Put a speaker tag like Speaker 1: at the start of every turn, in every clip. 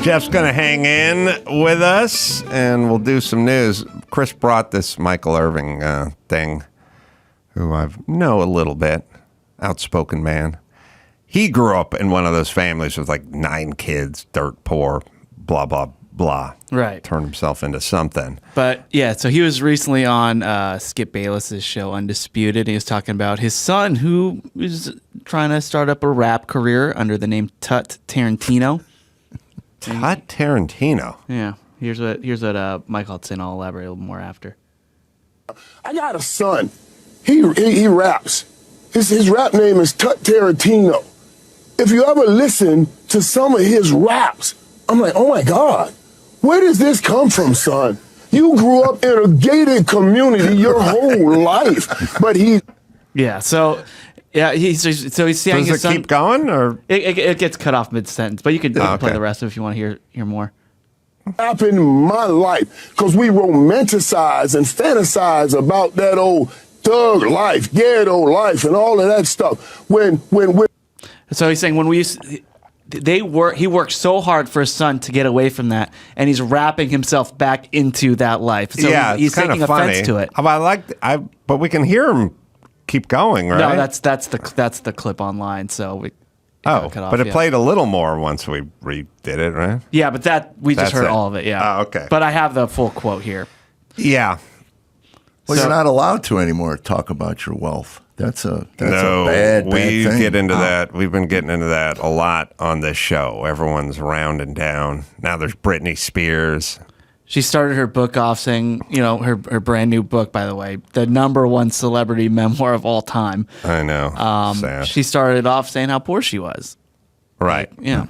Speaker 1: Jeff's going to hang in with us, and we'll do some news. Chris brought this Michael Irving thing, who I know a little bit, outspoken man. He grew up in one of those families with like 9 kids, dirt poor, blah, blah, blah.
Speaker 2: Right.
Speaker 1: Turned himself into something.
Speaker 2: But yeah, so he was recently on Skip Bayless's show Undisputed. He was talking about his son who is trying to start up a rap career under the name Tut Tarantino.
Speaker 1: Tut Tarantino?
Speaker 2: Yeah. Here's what Mike Hudson. I'll elaborate a little more after.
Speaker 3: I got a son. He raps. His rap name is Tut Tarantino. If you ever listen to some of his raps, I'm like, oh my God, where does this come from, son? You grew up in a gated community your whole life, but
Speaker 2: yeah. So yeah, he's saying
Speaker 1: does it keep going, or
Speaker 2: it gets cut off mid sentence, but you can play the rest of it if you want to hear more.
Speaker 3: happened in my life because we romanticize and fantasize about that old thug life, ghetto life, and all of that stuff.
Speaker 2: So he's saying he worked so hard for his son to get away from that, and he's wrapping himself back into that life. So
Speaker 1: yeah,
Speaker 2: he's taking offense to it.
Speaker 1: But we can hear him keep going, right?
Speaker 2: No, that's the clip online. So we cut off,
Speaker 1: but it played a little more once we redid it, right?
Speaker 2: Yeah, but just heard all of it. Yeah.
Speaker 1: Oh, okay.
Speaker 2: But I have the full quote here.
Speaker 1: Yeah.
Speaker 4: Well, you're not allowed to anymore talk about your wealth. That's a bad thing.
Speaker 1: Get into that. We've been getting into that a lot on this show. Everyone's rounding down. Now there's Britney Spears.
Speaker 2: She started her book off saying, her brand new book, by the way, the #1 celebrity memoir of all time.
Speaker 1: I know. Sad.
Speaker 2: She started off saying how poor she was.
Speaker 1: Right.
Speaker 2: Yeah.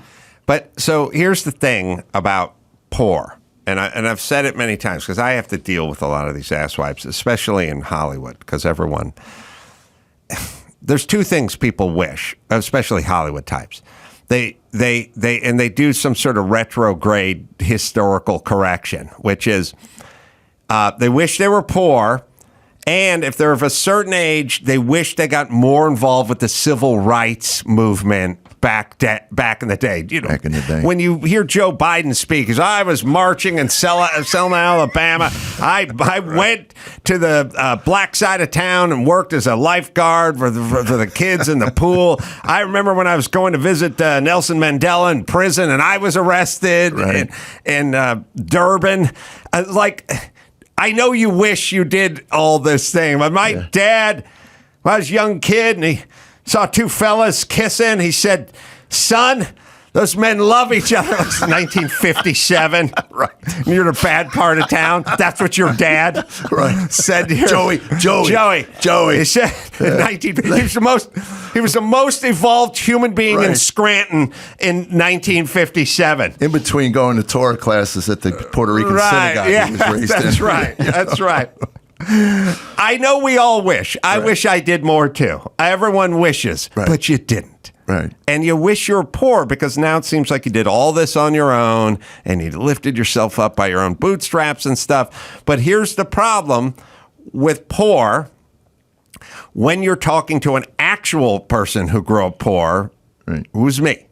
Speaker 1: But so here's the thing about poor. And I've said it many times because I have to deal with a lot of these asswipes, especially in Hollywood, because there's two things people wish, especially Hollywood types. They do some sort of retrograde historical correction, which is they wish they were poor, and if they're of a certain age, they wish they got more involved with the civil rights movement back in the day.
Speaker 4: Back in the day.
Speaker 1: When you hear Joe Biden speak, I was marching in Selma, Alabama. I went to the black side of town and worked as a lifeguard for the kids in the pool. I remember when I was going to visit Nelson Mandela in prison, and I was arrested in Durban. I know you wish you did all this thing, but my dad, when I was a young kid, and he saw two fellas kissing, he said, "Son, those men love each other." It was 1957. Right. You're in a bad part of town. That's what your dad said to you. Joey. He said he was the most evolved human being in Scranton in 1957.
Speaker 4: In between going to Torah classes at the Puerto Rican synagogue he was raised in.
Speaker 1: That's right. That's right. I know we all wish. I wish I did more too. Everyone wishes, but you didn't.
Speaker 4: Right.
Speaker 1: And you wish you were poor because now it seems like you did all this on your own and you lifted yourself up by your own bootstraps and stuff. But here's the problem with poor. When you're talking to an actual person who grew up poor, who's me,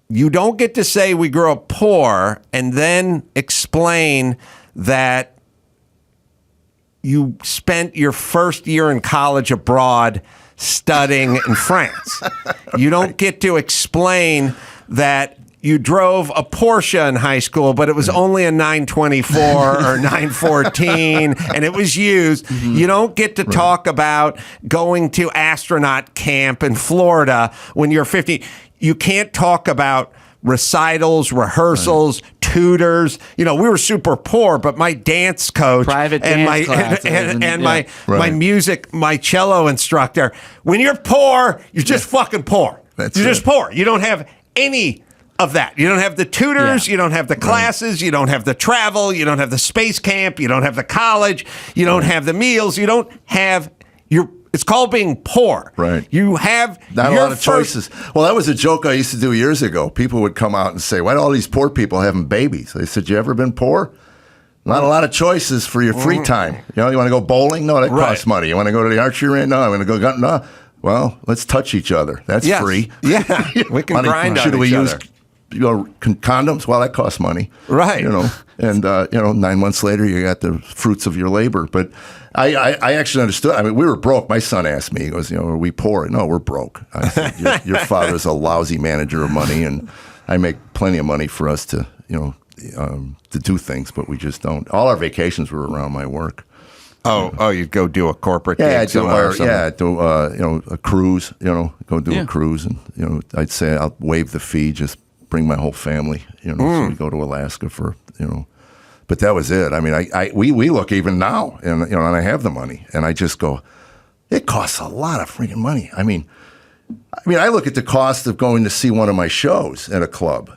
Speaker 1: you don't get to say we grew up poor and then explain that you spent your first year in college abroad studying in France. You don't get to explain that you drove a Porsche in high school, but it was only a 924 or 914, and it was used. Mm-hmm. You don't get to talk about going to astronaut camp in Florida when you're 50. You can't talk about recitals, rehearsals, tutors. We were super poor, but my dance coach
Speaker 2: private
Speaker 1: and
Speaker 2: dance classes
Speaker 1: my music, my cello instructor. When you're poor, you're just fucking poor. You're just poor. You don't have any of that. You don't have the tutors, you don't have the classes, you don't have the travel, you don't have the space camp, you don't have the college, you don't have the meals, you don't have it's called being poor.
Speaker 4: Right.
Speaker 1: You have
Speaker 4: not a lot of choices. Well, that was a joke I used to do years ago. People would come out and say, "Why do all these poor people having babies?" I said, "You ever been poor? Not a lot of choices for your free time. You want to go bowling? No, that costs money. You want to go to the archery range? No, I want to go gun. No. Well, let's touch each other. That's free.
Speaker 1: Yeah, we can grind on each other.
Speaker 4: condoms. Well, that costs money,
Speaker 1: Right.
Speaker 4: And 9 months later, you got the fruits of your labor. But I actually understood. I mean, we were broke. My son asked me, he goes, are we poor? No, we're broke. I said, your father's a lousy manager of money, and I make plenty of money for us to to do things, but we just don't. All our vacations were around my work.
Speaker 1: Oh, you'd go do a corporate
Speaker 4: Yeah,
Speaker 1: gig somewhere or something.
Speaker 4: do a cruise. Go do a cruise, and I'd say I'll waive the fee, just bring my whole family. So we go to Alaska for But that was it. I mean, we look even now, and and I have the money, and I just go, it costs a lot of freaking money. I mean, I look at the cost of going to see one of my shows at a club.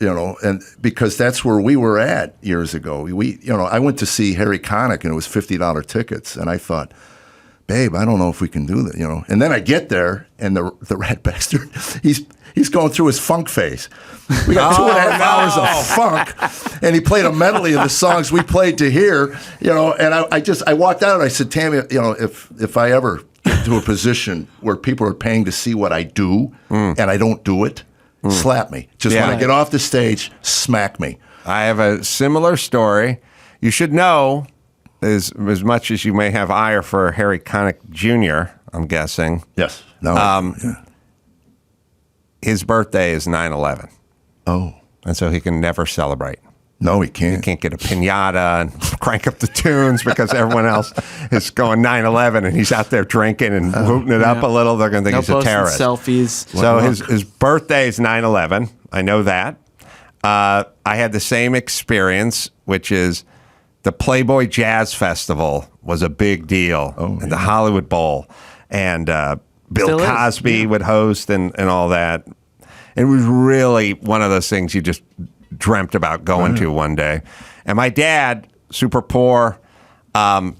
Speaker 4: And because that's where we were at years ago. I went to see Harry Connick, and it was $50 tickets, and I thought, babe, I don't know if we can do that, And then I get there, and the rat bastard, he's going through his funk phase. We got 2.5 hours of funk, and he played a medley of the songs we played to hear, And I walked out, and I said, Tammy, if I ever get to a position where people are paying to see what I do, and I don't do it. Slap me. Just when I get off the stage, smack me.
Speaker 1: I have a similar story. You should know, as much as you may have ire for Harry Connick Jr., I'm guessing.
Speaker 4: Yes. No.
Speaker 1: His birthday is 9/11.
Speaker 4: Oh.
Speaker 1: And so he can never celebrate.
Speaker 4: No, he can't.
Speaker 1: He can't get a piñata and crank up the tunes because everyone else is going 9/11 and he's out there drinking and hooting it up a little. They're going to think he's a terrorist.
Speaker 2: Selfies.
Speaker 1: So his birthday is 9/11. I know that. I had the same experience, which is the Playboy Jazz Festival was a big deal, and the Hollywood Bowl, and Bill
Speaker 2: Still is.
Speaker 1: Cosby would host and all that. It was really one of those things you just dreamt about going to one day. And my dad, super poor, but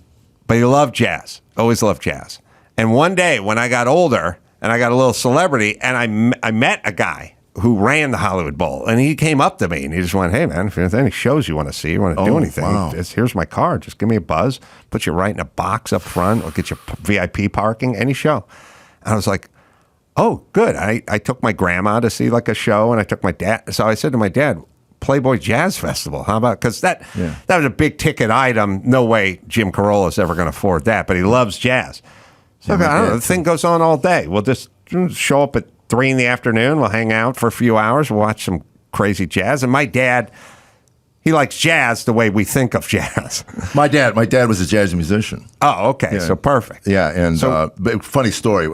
Speaker 1: he loved jazz, always loved jazz. And one day when I got older and I got a little celebrity, and I met a guy who ran the Hollywood Bowl, and he came up to me and he just went, hey man, if there's any shows you want to see, you want to do anything, here's my card, just give me a buzz, put you right in a box up front, or get you VIP parking, any show. And I was like, oh, good. I took my grandma to see like a show, and I took my dad. So I said to my dad, Playboy Jazz Festival. How about, because that was a big ticket item. No way Jim Carolla is ever going to afford that, but he loves jazz. So I don't know, the thing goes on all day. We'll just show up at 3 in the afternoon. We'll hang out for a few hours. We'll watch some crazy jazz. And my dad, he likes jazz the way we think of jazz.
Speaker 4: My dad was a jazz musician.
Speaker 1: Oh, okay. So perfect.
Speaker 4: Yeah, and but funny story.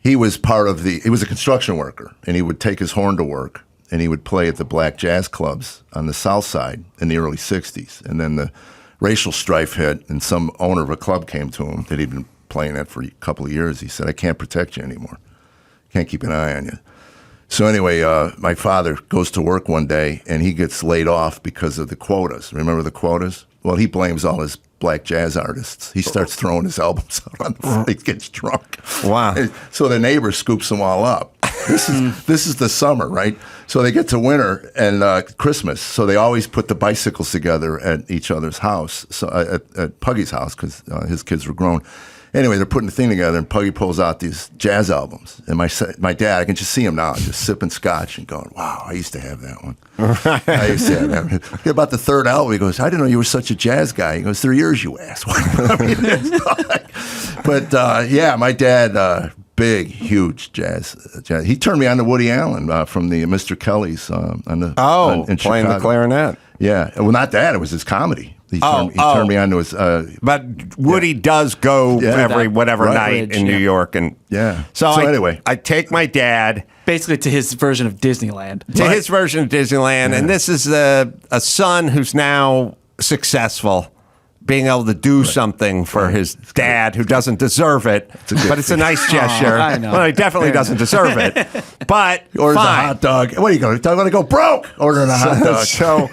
Speaker 4: He was he was a construction worker, and he would take his horn to work, and he would play at the black jazz clubs on the South Side in the early 60s. And then the racial strife hit, and some owner of a club came to him that he'd been playing at for a couple of years. He said, I can't protect you anymore. Can't keep an eye on you. So anyway, my father goes to work one day, and he gets laid off because of the quotas. Remember the quotas? Well, he blames all his black jazz artists. He starts throwing his albums out on the floor. He gets drunk.
Speaker 1: Wow.
Speaker 4: So the neighbor scoops them all up. This is the summer, right? So they get to winter and Christmas. So they always put the bicycles together at each other's house, so at Puggy's house, because his kids were grown. Anyway, they're putting the thing together, and Puggy pulls out these jazz albums. And my dad, I can just see him now, just sipping scotch and going, wow, I used to have that one. I used to have that one. About the third album, he goes, I didn't know you were such a jazz guy. He goes, 3 years, you asshole. But my dad, big, huge jazz. He turned me on to Woody Allen from the Mr. Kelly's in
Speaker 1: playing
Speaker 4: Chicago.
Speaker 1: the clarinet.
Speaker 4: Yeah. Well, not that. It was his comedy. He turned me on to his...
Speaker 1: but Woody does go every whatever night in New York. And So anyway. I take my dad...
Speaker 2: Basically to his version of Disneyland.
Speaker 1: His version of Disneyland. And this is a son who's now successful, being able to do something for his dad who doesn't deserve it. But it's a nice gesture.
Speaker 2: I know.
Speaker 1: Well, he definitely doesn't deserve it. But
Speaker 4: orders a
Speaker 1: fine.
Speaker 4: hot dog. What are you going to want to go broke? Ordering a hot dog.
Speaker 1: So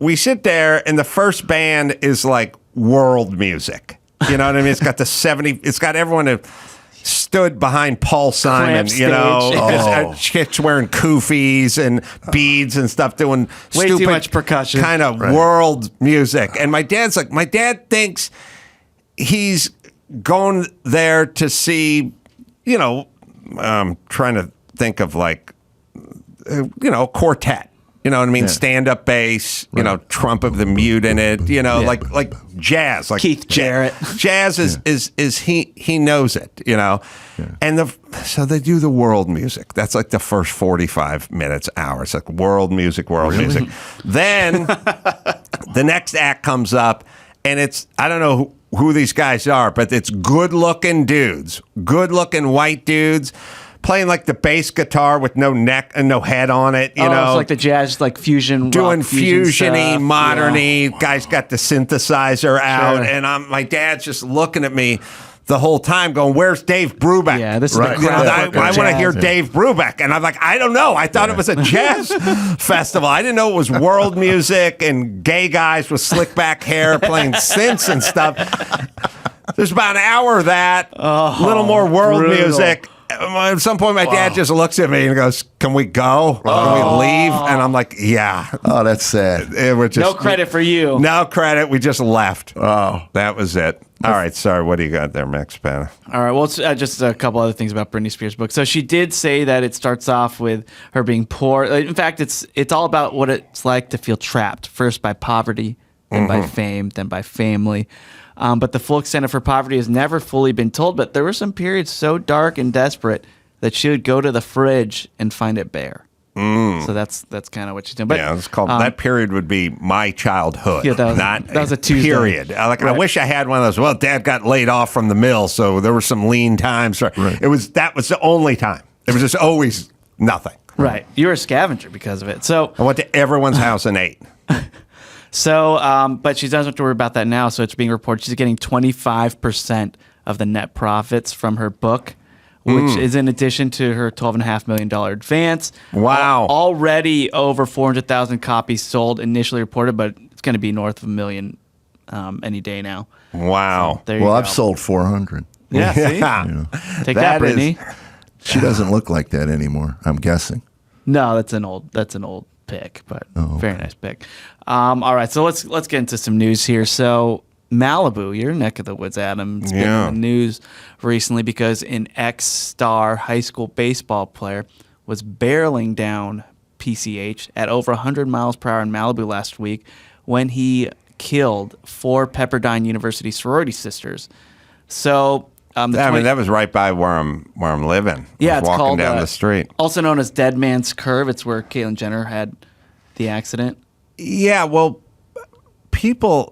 Speaker 1: we sit there, and the first band is like world music. You know what I mean? It's got it's got everyone who stood behind Paul Simon, chicks wearing koofies and beads and stuff, doing
Speaker 2: way
Speaker 1: stupid
Speaker 2: too much percussion,
Speaker 1: kind of world music. And my dad thinks he's going there to see, trying to think of like, quartet. You know what I mean?
Speaker 4: Yeah.
Speaker 1: Stand-up bass, trumpet with the mute in it, like jazz, like
Speaker 2: Keith Jarrett.
Speaker 1: Jazz is he knows it, And so they do the world music. That's like the first 45 minutes, hour. It's like world music. Then the next act comes up, and it's, I don't know who these guys are, but it's good-looking dudes, good-looking white dudes, playing like the bass guitar with no neck and no head on it,
Speaker 2: It's like the jazz, like fusion,
Speaker 1: doing
Speaker 2: rock, fusion
Speaker 1: fusiony,
Speaker 2: stuff.
Speaker 1: moderny. Guys got the synthesizer out, and my dad's just looking at me the whole time, going, "Where's Dave Brubeck?"
Speaker 2: Yeah, this is
Speaker 4: Right.
Speaker 2: the crowd.
Speaker 1: I want to hear Dave Brubeck, and I'm like, I don't know. I thought it was a jazz festival. I didn't know it was world music and gay guys with slick back hair playing synths and stuff. There's about an hour of that, a little more world music. At some point, my dad just looks at me and goes, "Can we go? Can we leave?" And I'm like, "Yeah."
Speaker 4: Oh, that's sad.
Speaker 2: No credit for you.
Speaker 1: No credit. We just left.
Speaker 4: Oh.
Speaker 1: That was it. All right. Sorry. What do you got there, Max Panna?
Speaker 2: All right. Well, it's, just a couple other things about Britney Spears' book. So she did say that it starts off with her being poor. In fact, it's all about what it's like to feel trapped, first by poverty, then by fame, then by family. But the full extent of her poverty has never fully been told. But there were some periods so dark and desperate that she would go to the fridge and find it bare. So that's kind of what she's doing. But,
Speaker 1: Yeah, it's called that period would be my childhood.
Speaker 2: Yeah, that was a Tuesday.
Speaker 1: Period. Like I
Speaker 2: Right.
Speaker 1: wish I had one of those. Well, Dad got laid off from the mill, so there were some lean times. That was the only time. It was just always nothing.
Speaker 2: Right. You're a scavenger because of it. So
Speaker 1: I went to everyone's house and ate.
Speaker 2: But she doesn't have to worry about that now. So it's being reported she's getting 25% of the net profits from her book, which is in addition to her $12.5 million advance.
Speaker 1: Wow.
Speaker 2: Already over 400,000 copies sold, initially reported, but it's going to be north of 1 million any day now.
Speaker 1: Wow.
Speaker 2: There you
Speaker 4: Well,
Speaker 2: go.
Speaker 4: I've sold 400.
Speaker 2: Yeah, see?
Speaker 1: Yeah.
Speaker 2: Take that,
Speaker 1: That is-
Speaker 2: Brittany.
Speaker 4: She doesn't look like that anymore, I'm guessing.
Speaker 2: No, that's an old pick, but very nice pick. All right, so let's get into some news here. So Malibu, your neck of the woods, Adam, it's been in the news recently because an ex-star high school baseball player was barreling down PCH at over 100 miles per hour in Malibu last week when he killed 4 Pepperdine University sorority sisters. So
Speaker 1: that was right by where I'm living.
Speaker 2: Yeah,
Speaker 1: I was
Speaker 2: it's
Speaker 1: walking
Speaker 2: called
Speaker 1: down the street.
Speaker 2: Also known as Dead Man's Curve. It's where Caitlyn Jenner had the accident.
Speaker 1: Yeah, well,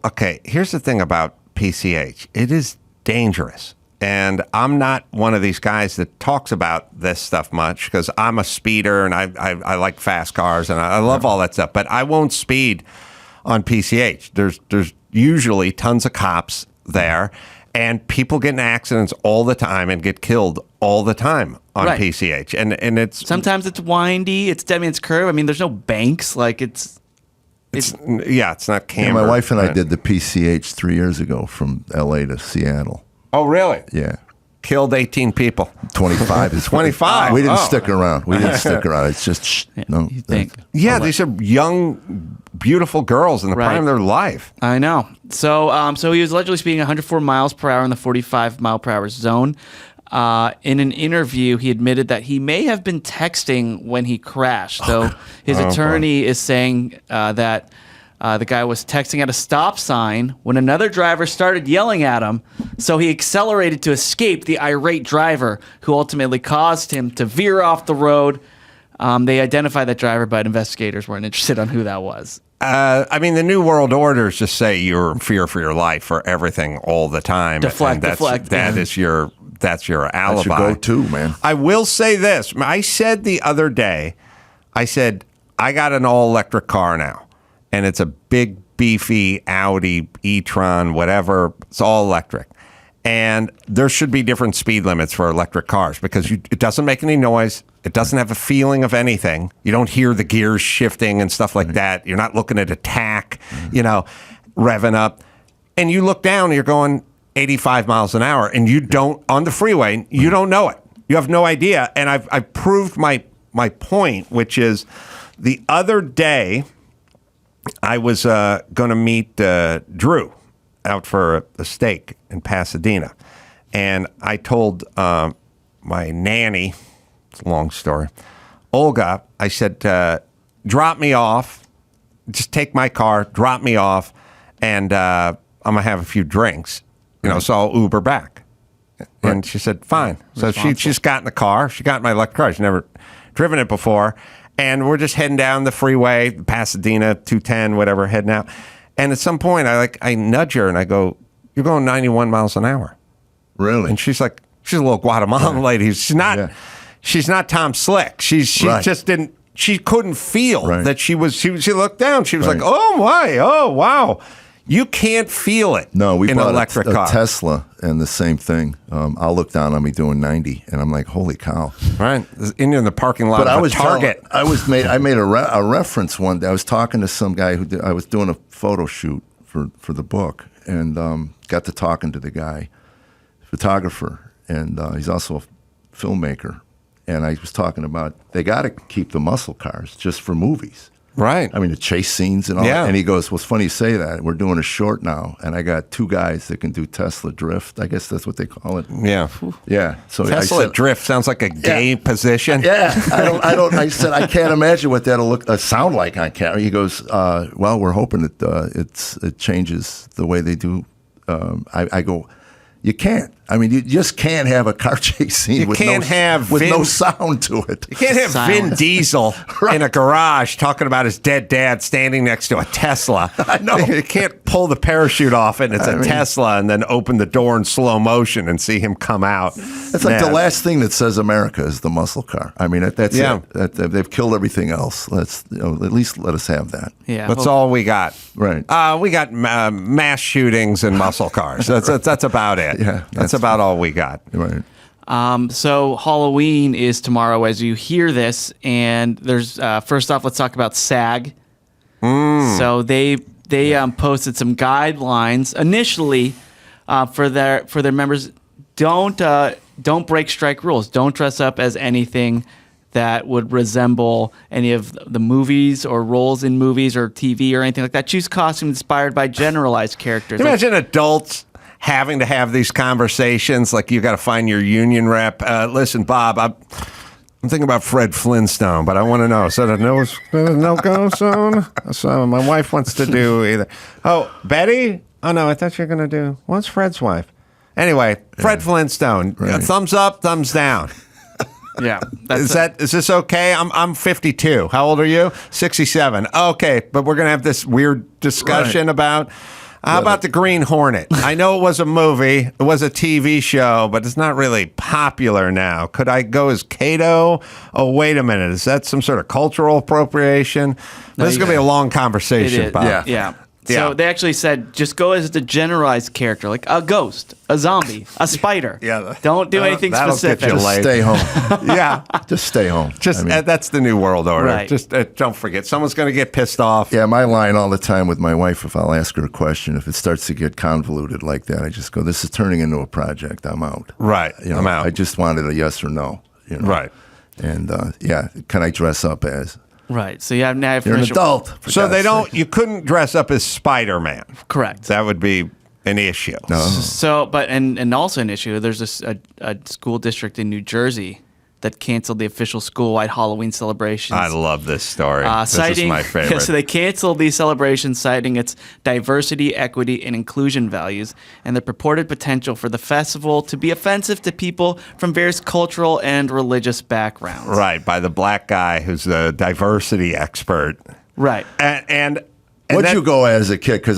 Speaker 1: okay, here's the thing about PCH. It is dangerous. And I'm not one of these guys that talks about this stuff much because I'm a speeder and I like fast cars and I love all that stuff. But I won't speed on PCH. There's usually tons of cops there. And people get in accidents all the time and get killed all the time on
Speaker 2: Right.
Speaker 1: PCH. And it's
Speaker 2: Sometimes it's windy. It's Dead Man's Curve. I mean, there's no banks. Like it's
Speaker 1: not
Speaker 4: Yeah,
Speaker 1: camber.
Speaker 4: my wife and I did the PCH 3 years ago from L.A. to Seattle.
Speaker 1: Oh, really?
Speaker 4: Yeah.
Speaker 1: Killed 18 people.
Speaker 4: 25 is
Speaker 1: 25?
Speaker 4: We didn't
Speaker 1: Oh.
Speaker 4: stick around. It's just, no.
Speaker 2: you think.
Speaker 1: Yeah, these are young, beautiful girls in the
Speaker 2: Right.
Speaker 1: prime of their life.
Speaker 2: I know. So he was allegedly speeding 104 miles per hour in the 45 mile per hour zone. In an interview, he admitted that he may have been texting when he crashed. So his attorney is saying that the guy was texting at a stop sign when another driver started yelling at him. So he accelerated to escape the irate driver, who ultimately caused him to veer off the road. They identified that driver, but investigators weren't interested on who that was.
Speaker 1: I mean, the New World Orders just say you're in fear for your life for everything all the time.
Speaker 2: Deflect.
Speaker 1: That's your alibi.
Speaker 4: That's your go-to, man.
Speaker 1: I will say this. I said the other day, I got an all-electric car now, and it's a big, beefy Audi e-tron, whatever. It's all electric. And there should be different speed limits for electric cars because it doesn't make any noise. It doesn't have a feeling of anything. You don't hear the gears shifting and stuff like that. You're not looking at a tack, revving up. And you look down and you're going 85 miles an hour and you don't, on the freeway, you don't know it. You have no idea. And I've proved my point, which is the other day I was going to meet Drew out for a steak in Pasadena. And I told my nanny, It's a long story. Olga, I said, drop me off. Just take my car, drop me off, and I'm going to have a few drinks. So I'll Uber back. And she said, fine. So she just got in the car. She got in my electric car. She's never driven it before. And we're just heading down the freeway, Pasadena, 210, whatever, heading out. And at some point, I nudge her and I go, you're going 91 miles an hour.
Speaker 4: Really?
Speaker 1: And she's like, she's a little Guatemalan lady. She's not Tom Slick. She just didn't, she couldn't feel that she looked down. She was like, oh my, oh wow. You can't feel it.
Speaker 4: No, we
Speaker 1: in
Speaker 4: bought
Speaker 1: an electric car.
Speaker 4: A Tesla, and the same thing. I'll look down on me doing 90, and I'm like, "Holy cow!"
Speaker 1: Right, in the parking lot of a Target.
Speaker 4: I made a reference one day. I was talking to some guy I was doing a photo shoot for the book, and got to talking to the guy, photographer, and he's also a filmmaker. And I was talking about they got to keep the muscle cars just for movies.
Speaker 1: Right.
Speaker 4: I mean, the chase scenes and all that. And he goes, well, it's funny you say that. We're doing a short now, and I got 2 guys that can do Tesla drift. I guess that's what they call it.
Speaker 1: Yeah.
Speaker 4: Yeah. So
Speaker 1: Tesla drift sounds like a gay position.
Speaker 4: Yeah. I said, I can't imagine what that'll sound like on camera. He goes, well, we're hoping that it changes the way they do. I go, you can't. I mean, you just can't have a car chase scene with no sound to it.
Speaker 1: You can't have Vin Diesel in a garage talking about his dead dad standing next to a Tesla.
Speaker 4: I know.
Speaker 1: You can't pull the parachute off and it's Tesla and then open the door in slow motion and see him come out.
Speaker 4: It's like the last thing that says America is the muscle car. I mean, that's it. They've killed everything else. Let's at least let us have that.
Speaker 1: Yeah, that's all we got.
Speaker 4: Right.
Speaker 1: We got mass shootings and muscle cars. That's about it.
Speaker 4: Yeah,
Speaker 1: that's about all we got.
Speaker 4: Right.
Speaker 2: So Halloween is tomorrow as you hear this, and there's first off, let's talk about SAG. So they posted some guidelines initially for their members. Don't break strike rules. Don't dress up as anything that would resemble any of the movies or roles in movies or TV or anything like that. Choose costumes inspired by generalized characters.
Speaker 1: Imagine adults having to have these conversations, like you got to find your union rep. Listen, Bob, I'm thinking about Fred Flintstone, but I want to know. Is that a no-go zone? So my wife wants to do either. Oh, Betty? Oh, no, I thought you were going to do. What's Fred's wife? Anyway, Fred Flintstone.
Speaker 4: Right.
Speaker 1: Thumbs up, thumbs down.
Speaker 2: Yeah.
Speaker 1: Is this okay? I'm 52. How old are you? 67. Okay, but we're going to have this weird discussion about... How about the Green Hornet? I know it was a movie, it was a TV show, but it's not really popular now. Could I go as Kato? Oh, wait a minute. Is that some sort of cultural appropriation? This is going to be a long conversation, Bob.
Speaker 2: Yeah. So they actually said just go as the generalized character, like a ghost, a zombie, a spider. Don't do anything specific.
Speaker 4: Just stay home.
Speaker 1: Yeah.
Speaker 4: Just stay home.
Speaker 1: That's the new world order.
Speaker 2: Right.
Speaker 1: Just don't forget. Someone's going to get pissed off.
Speaker 4: Yeah, my line all the time with my wife, if I'll ask her a question, if it starts to get convoluted like that, I just go, this is turning into a project. I'm out.
Speaker 1: Right. I'm out.
Speaker 4: I just wanted a yes or no.
Speaker 1: Right.
Speaker 4: And can I dress up as?
Speaker 2: Right. So you have now
Speaker 4: you're an adult.
Speaker 1: So you couldn't dress up as Spider-Man.
Speaker 2: Correct.
Speaker 1: That would be an issue.
Speaker 4: No.
Speaker 2: So, but and also an issue. There's a school district in New Jersey that canceled the official school-wide Halloween celebrations.
Speaker 1: I love this story. This is my favorite.
Speaker 2: So they canceled these celebrations, citing its diversity, equity, and inclusion values, and the purported potential for the festival to be offensive to people from various cultural and religious backgrounds.
Speaker 1: Right, by the black guy who's a diversity expert.
Speaker 2: Right.
Speaker 1: And
Speaker 4: what'd you go as a kid? Because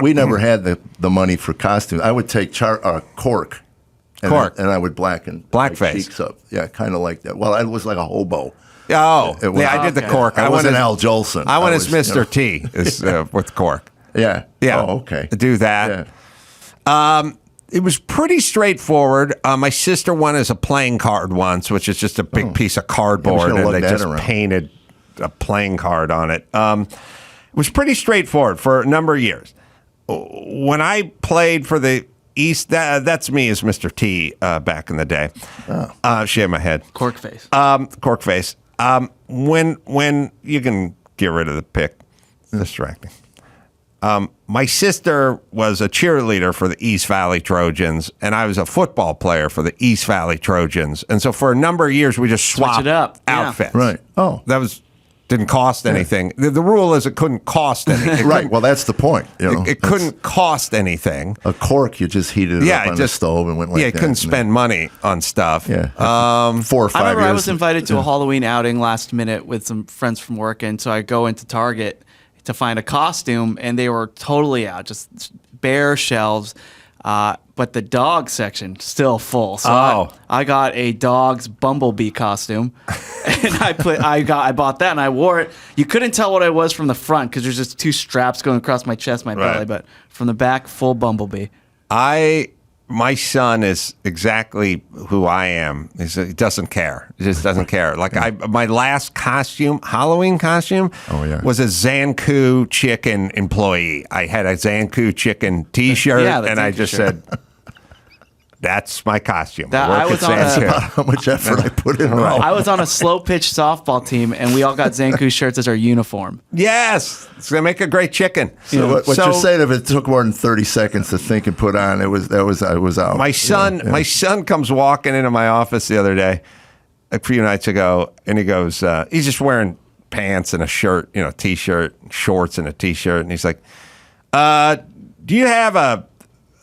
Speaker 4: we never had the money for costumes. I would take cork. And I would blacken
Speaker 1: blackface
Speaker 4: my cheeks up. Yeah, kind of like that. Well, I was like a hobo.
Speaker 1: Oh, I did the cork.
Speaker 4: I wasn't Al Jolson.
Speaker 1: I went as Mr. T with cork.
Speaker 4: Yeah.
Speaker 1: Yeah.
Speaker 4: Oh, okay.
Speaker 1: Do that. Yeah. It was pretty straightforward. My sister won as a playing card once, which is just a big piece of cardboard, and they just painted a playing card on it. It was pretty straightforward for a number of years. When I played for the East, that's me as Mr. T back in the day. She had my head.
Speaker 2: Cork face.
Speaker 1: Cork face. When you can get rid of the pick, distracting. My sister was a cheerleader for the East Valley Trojans, and I was a football player for the East Valley Trojans. And so for a number of years, we just swapped
Speaker 2: it up. Yeah.
Speaker 1: outfits.
Speaker 4: Right. Oh.
Speaker 1: That didn't cost anything. The rule is it couldn't cost anything.
Speaker 4: Right. Well, that's the point. You know,
Speaker 1: It couldn't cost anything.
Speaker 4: a cork. You just heated it up on the stove and went like that.
Speaker 1: Yeah, you couldn't spend money on stuff.
Speaker 4: Yeah. 4 or 5
Speaker 2: I remember
Speaker 4: years.
Speaker 2: I was invited to a Halloween outing last minute with some friends from work, and so I go into Target to find a costume, and they were totally out, just bare shelves. But the dog section still full. So I got a dog's bumblebee costume, and I bought that and I wore it. You couldn't tell what I was from the front because there's just 2 straps going across my chest, my belly, but from the back, full bumblebee.
Speaker 1: My son is exactly who I am. He doesn't care. He just doesn't care. Like my last costume, Halloween costume, was a Zanku chicken employee. I had a Zanku chicken T-shirt, and I just said, "That's my costume."
Speaker 2: I was on
Speaker 4: about how much effort I put in.
Speaker 2: I was on a slow pitch softball team, and we all got Zanku shirts as our uniform.
Speaker 1: Yes, it's gonna make a great chicken.
Speaker 4: So what you're saying, if it took more than 30 seconds to think and put on, I was out.
Speaker 1: My son comes walking into my office the other day, a few nights ago, and he goes, he's just wearing pants and a shirt, T-shirt, shorts and a T-shirt, and he's like, "Do you have a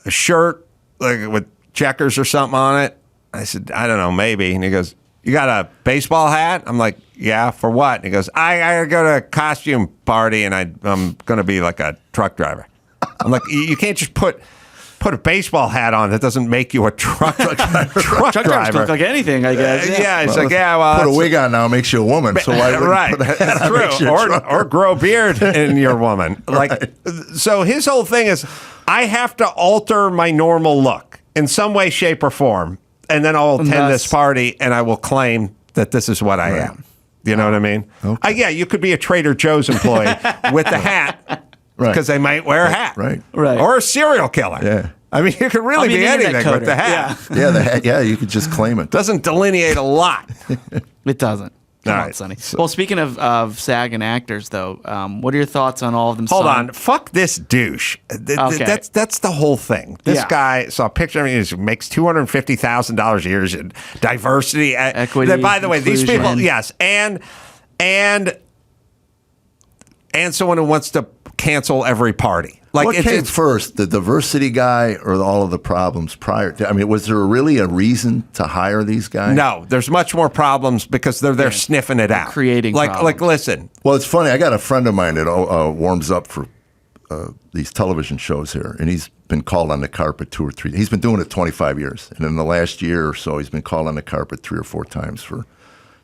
Speaker 1: shirt like with checkers or something on it?" I said, "I don't know, maybe." And he goes, "You got a baseball hat?" I'm like, "Yeah, for what?" And he goes, I gotta go to a costume party and I'm gonna be like a truck driver. I'm like, you can't just put a baseball hat on. That doesn't make you a truck driver.
Speaker 2: Truck drivers look like anything, I guess.
Speaker 1: It's like, well,
Speaker 4: put a wig on now makes you a woman. So why wouldn't
Speaker 1: right?
Speaker 4: put a hat on
Speaker 1: True.
Speaker 4: makes you a truck
Speaker 1: Or grow a beard in your woman. Like, so his whole thing is, I have to alter my normal look in some way, shape, or form, and then I'll attend this party and I will claim that this is what I am. You know what I mean? Okay. You could be a Trader Joe's employee with the hat because they might wear a hat.
Speaker 4: Right.
Speaker 1: Or a serial killer.
Speaker 4: Yeah.
Speaker 1: I mean, you could really be anything with the hat.
Speaker 4: Yeah, the hat. Yeah, you could just claim it.
Speaker 1: Doesn't delineate a lot.
Speaker 2: It doesn't. Come
Speaker 1: All
Speaker 2: on,
Speaker 1: right.
Speaker 2: Sonny. Well, speaking of SAG and actors, though, what are your thoughts on all of them?
Speaker 1: Hold on. Fuck this douche. That's the whole thing. This guy, saw a picture of him, he makes $250,000 a year in diversity.
Speaker 2: Equity,
Speaker 1: by the way, these people,
Speaker 2: inclusion.
Speaker 1: yes. And someone who wants to cancel every party. Like,
Speaker 4: what came first, the diversity guy or all of the problems prior to? I mean, was there really a reason to hire these guys?
Speaker 1: No, there's much more problems because they're there sniffing it out.
Speaker 2: Creating problems.
Speaker 1: Like, listen.
Speaker 4: Well, it's funny. I got a friend of mine that warms up for these television shows here, and he's been called on the carpet 2 or 3. He's been doing it 25 years, and in the last year or so, he's been called on the carpet 3 or 4 times for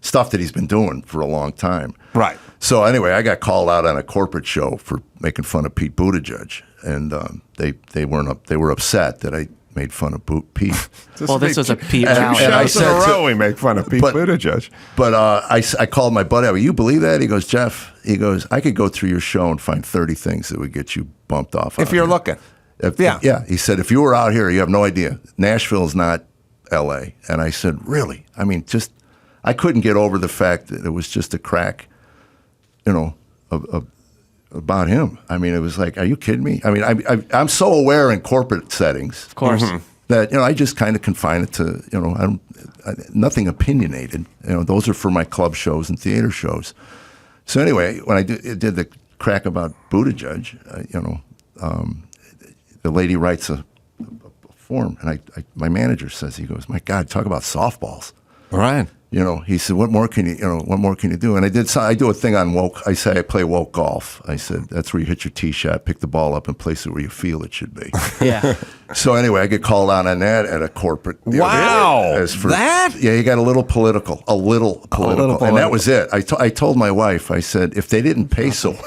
Speaker 4: stuff that he's been doing for a long time.
Speaker 1: Right.
Speaker 4: So anyway, I got called out on a corporate show for making fun of Pete Buttigieg, and they were upset that I made fun of Pete.
Speaker 2: Well, this was a Pete
Speaker 1: Two
Speaker 2: rally.
Speaker 4: And I
Speaker 1: shows in
Speaker 4: said
Speaker 1: a
Speaker 4: to-
Speaker 1: row we make fun of Pete Buttigieg.
Speaker 4: But I called my buddy. I went, "You believe that?" He goes, "Jeff," he goes, "I could go through your show and find 30 things that would get you bumped off.
Speaker 1: If you're looking.
Speaker 4: Yeah. He said, "If you were out here, you have no idea. Nashville's not L.A." And I said, "Really?" I mean, I couldn't get over the fact that it was just a crack, about him. I mean, it was like, are you kidding me? I mean, I'm so aware in corporate settings,
Speaker 2: Of course.
Speaker 4: that I just kind of confine it to nothing opinionated. Those are for my club shows and theater shows. So anyway, when I did the crack about Buttigieg, the lady writes a form, and my manager says, he goes, "My God, talk about softballs."
Speaker 1: Right.
Speaker 4: He said, what more can you do? And I do a thing on woke. I say I play woke golf. I said, that's where you hit your tee shot, pick the ball up, and place it where you feel it should be.
Speaker 2: Yeah.
Speaker 4: So anyway, I get called out on that at a corporate.
Speaker 1: Wow.
Speaker 4: That? Yeah, you got a little political. And that was it. I told my wife, I said, if they didn't pay so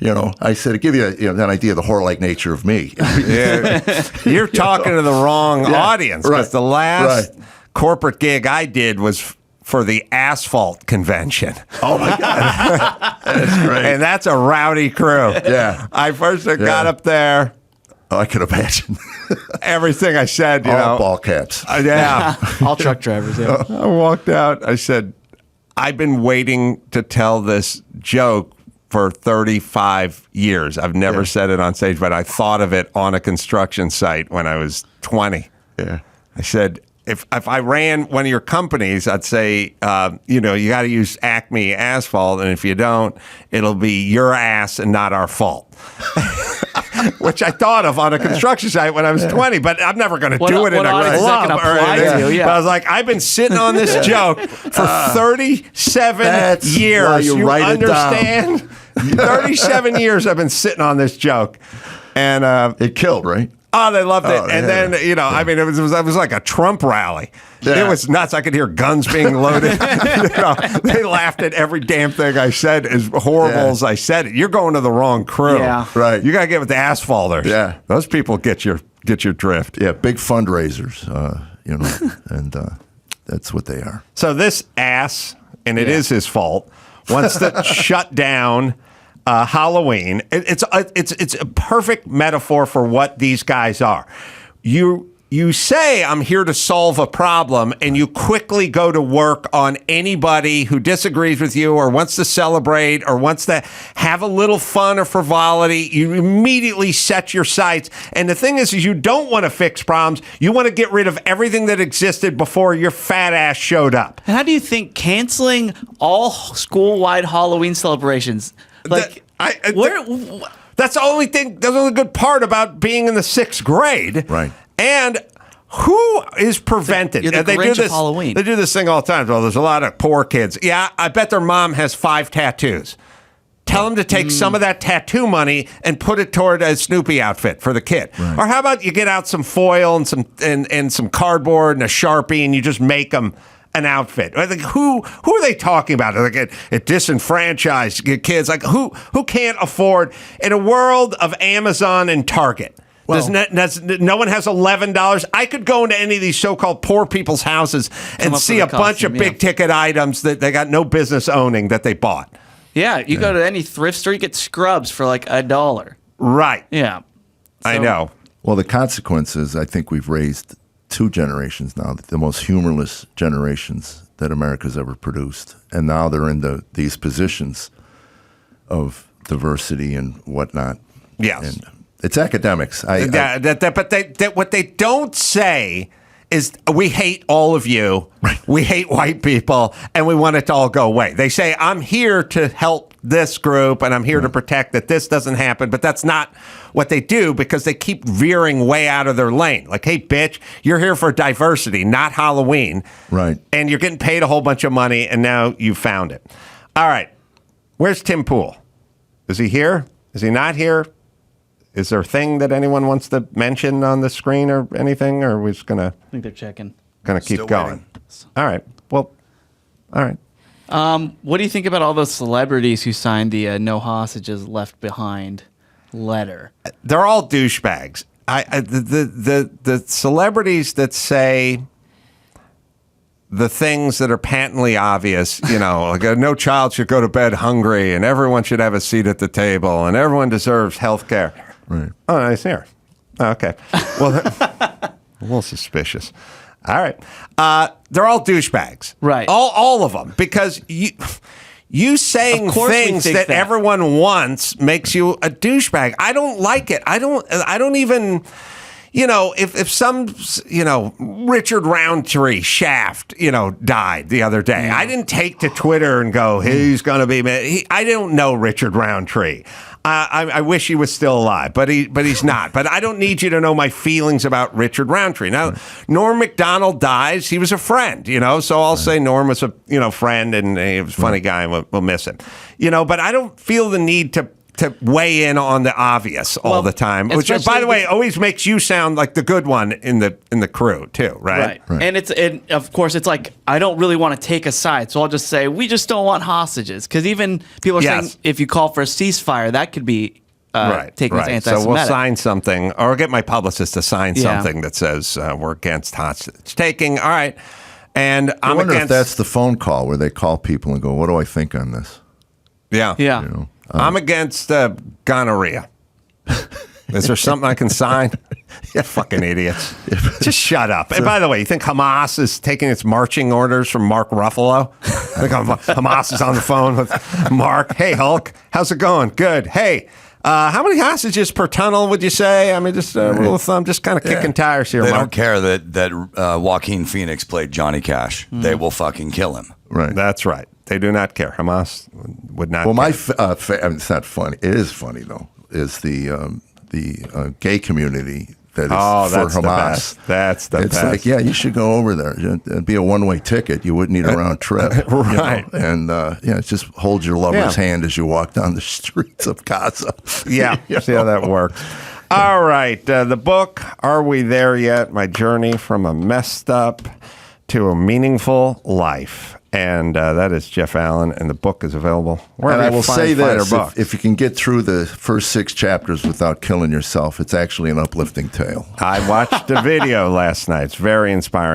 Speaker 4: well, I said, to give you an idea of the whore-like nature of me.
Speaker 1: Yeah. You're talking to the wrong audience.
Speaker 4: Right.
Speaker 1: Because the last corporate gig I did was for the Asphalt Convention.
Speaker 4: Oh, my God. That's great.
Speaker 1: And that's a rowdy crew.
Speaker 4: Yeah.
Speaker 1: I first got up there.
Speaker 4: Oh, I could imagine.
Speaker 1: Everything I said,
Speaker 4: All ball caps.
Speaker 1: Yeah.
Speaker 2: All truck drivers, yeah.
Speaker 1: I walked out. I said, I've been waiting to tell this joke for 35 years. I've never said it on stage, but I thought of it on a construction site when I was 20.
Speaker 4: Yeah.
Speaker 1: I said, if I ran one of your companies, I'd say, you got to use Acme asphalt, and if you don't, it'll be your ass and not our fault. Which I thought of on a construction site when I was 20, but I'm never going to do it in a club or anything. But I was like, I've been sitting on this joke for 37 years.
Speaker 4: You
Speaker 1: understand? 37 years I've been sitting on this joke. And
Speaker 4: it killed, right?
Speaker 1: Oh, they loved it. And then, I mean, it was like a Trump rally. Yeah. It was nuts. I could hear guns being loaded. They laughed at every damn thing I said, as horrible as I said it. You're going to the wrong crew.
Speaker 2: Yeah.
Speaker 4: Right.
Speaker 1: You got to get with the asphalters. Yeah. Those people get your drift.
Speaker 4: Yeah, big fundraisers, and that's what they are.
Speaker 1: So this ass, and it is his fault, wants to shut down Halloween. It's a perfect metaphor for what these guys are. You say, I'm here to solve a problem, and you quickly go to work on anybody who disagrees with you or wants to celebrate or wants to have a little fun or frivolity. You immediately set your sights. And the thing is you don't want to fix problems. You want to get rid of everything that existed before your fat ass showed up.
Speaker 2: And how do you think canceling all school-wide Halloween celebrations, like,
Speaker 1: that's the only thing, that's the only good part about being in the 6th grade.
Speaker 4: Right.
Speaker 1: And who is prevented?
Speaker 2: You're the Grinch of Halloween.
Speaker 1: They do this thing all the time. Well, there's a lot of poor kids. Yeah, I bet their mom has 5 tattoos. Tell them to take some of that tattoo money and put it toward a Snoopy outfit for the kid. Right. Or how about you get out some foil and some cardboard and a Sharpie and you just make them an outfit? Like, who are they talking about? Like it disenfranchised kids. Like who can't afford in a world of Amazon and Target? Well, no one has $11. I could go into any of these so-called poor people's houses and see a bunch of big-ticket items that they got no business owning that they bought.
Speaker 2: Yeah, you go to any thrift store, you get scrubs for like $1.
Speaker 1: Right.
Speaker 2: Yeah.
Speaker 1: I know.
Speaker 4: Well, the consequences, I think we've raised 2 generations now, the most humorless generations that America's ever produced. And now they're in these positions of diversity and whatnot.
Speaker 1: Yes.
Speaker 4: And it's academics.
Speaker 1: But what they don't say is we hate all of you. Right. We hate white people, and we want it to all go away. They say, I'm here to help this group, and I'm here to protect that this doesn't happen. But that's not what they do because they keep veering way out of their lane. Like, hey, bitch, you're here for diversity, not Halloween.
Speaker 4: Right.
Speaker 1: And you're getting paid a whole bunch of money, and now you found it. All right. Where's Tim Pool? Is he here? Is he not here? Is there a thing that anyone wants to mention on the screen or anything? Or are we just I
Speaker 2: think they're checking.
Speaker 1: Gonna keep going. Waiting. All right. Well, all right.
Speaker 2: What do you think about all those celebrities who signed the "No Hostages Left Behind" letter?
Speaker 1: They're all douchebags. The celebrities that say the things that are patently obvious, like no child should go to bed hungry, and everyone should have a seat at the table, and everyone deserves health care.
Speaker 4: Right.
Speaker 1: Oh, nice here. Oh, okay. Well, a little suspicious. All right. They're all douchebags.
Speaker 2: Right.
Speaker 1: All of them. Because you saying things that everyone wants makes you a douchebag. I don't like it. I don't even... if some, Richard Roundtree Shaft, died the other day, I didn't take to Twitter and go, he's going to be, I don't know Richard Roundtree. I wish he was still alive, but he's not. But I don't need you to know my feelings about Richard Roundtree. Now, Norm Macdonald dies. He was a friend, so I'll say Norm was a, friend, and he was a funny guy, and we'll miss him. But I don't feel the need to weigh in on the obvious all the time, which, by the way, always makes you sound like the good one in the crew too, right?
Speaker 2: Right. And of course it's like I don't really want to take a side, so I'll just say we just don't want hostages because even people are saying if you call for a ceasefire, that could be taken as anti-Semitic.
Speaker 1: So we'll sign something, or get my publicist to sign something that says we're against hostage taking. All right, and
Speaker 4: I wonder if that's the phone call where they call people and go, "What do I think on this?"
Speaker 1: Yeah. I'm against gonorrhea. Is there something I can sign? Fucking idiots. Just shut up. And by the way, you think Hamas is taking its marching orders from Mark Ruffalo? I think Hamas is on the phone with Mark. Hey, Hulk, how's it going? Good. Hey, how many hostages per tunnel would you say? I mean, just rule of thumb, just kind of kicking tires here,
Speaker 5: They
Speaker 1: Mark.
Speaker 5: don't care that Joaquin Phoenix played Johnny Cash. They will fucking kill him.
Speaker 4: Right.
Speaker 1: That's right. They do not care. Hamas would not
Speaker 4: Well,
Speaker 1: care.
Speaker 4: I mean, it's not funny. It is funny, though, is the gay community that is for
Speaker 1: that's
Speaker 4: Hamas.
Speaker 1: the best. That's the
Speaker 4: it's
Speaker 1: best.
Speaker 4: like, yeah, you should go over there. It'd be a one-way ticket. You wouldn't need a round trip.
Speaker 1: Right.
Speaker 4: And, just hold your lover's hand as you walk down the streets of Gaza.
Speaker 1: Yeah, see how that works. All right, the book, Are We There Yet? My Journey from a Messed Up to a Meaningful Life. And that is Jeff Allen, and the book is available wherever
Speaker 4: And I
Speaker 1: you
Speaker 4: will say
Speaker 1: find
Speaker 4: this,
Speaker 1: finer books.
Speaker 4: if you can get through the first 6 chapters without killing yourself, it's actually an uplifting tale.
Speaker 1: I watched the video last night. It's very inspiring.